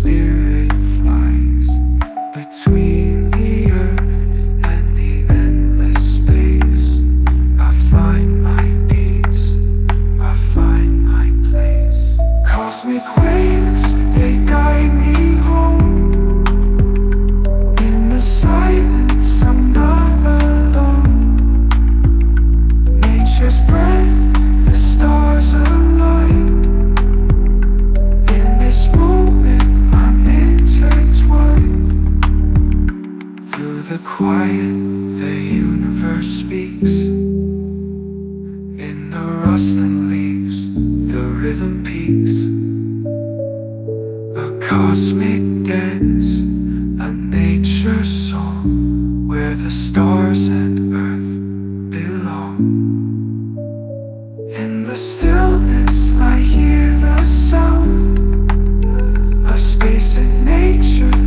spirit flies between the earth and the endless space. I find my peace, I find my place. Cosmic waves, they guide me home. In the silence, I'm not alone. Nature's breath, the stars align. In this moment, I'm intertwined. Through the quiet, the universe speaks. In the rustling leaves, the rhythm peaks. A cosmic dance, a nature song, where the stars and earth belong. In the stillness, I hear the sound, a space in nature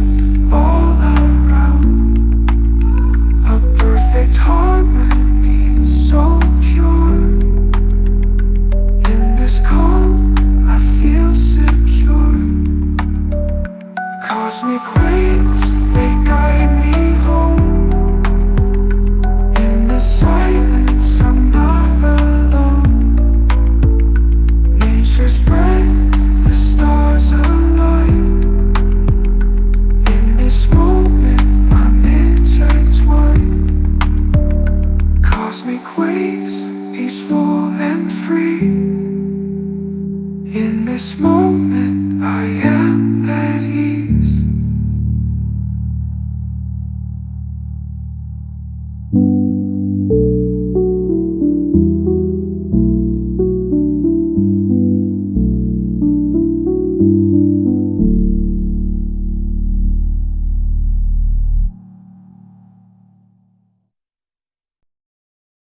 all around. A perfect harmony, so pure. In this calm, I feel secure. Cosmic waves,